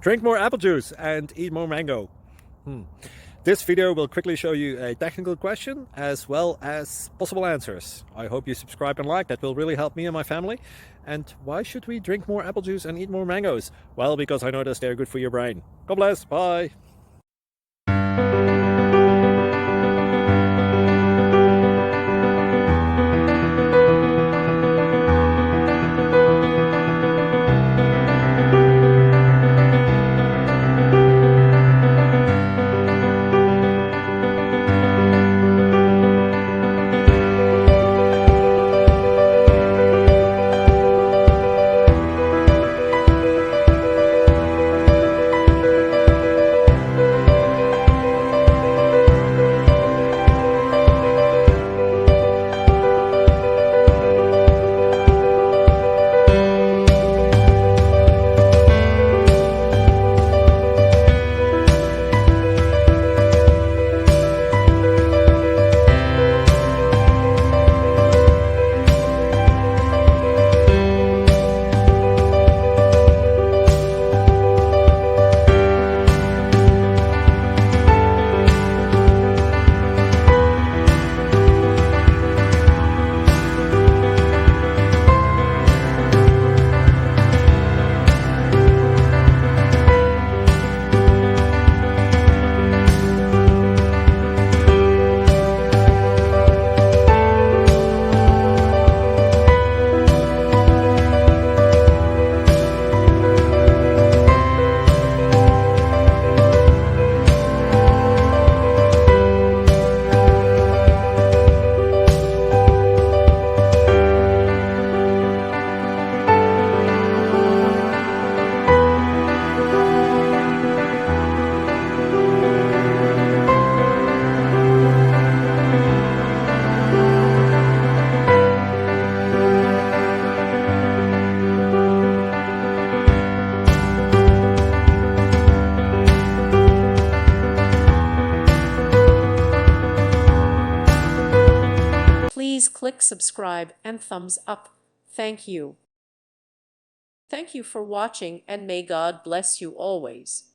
Drink more apple juice and eat more mango. This video will quickly show you a technical question as well as possible answers. I hope you subscribe and like, that will really help me and my family. And why should we drink more apple juice and eat more mangoes? Well, because I noticed they're good for your brain. God bless, bye. Please click subscribe and thumbs up. Thank you. Thank you for watching, and may God bless you always.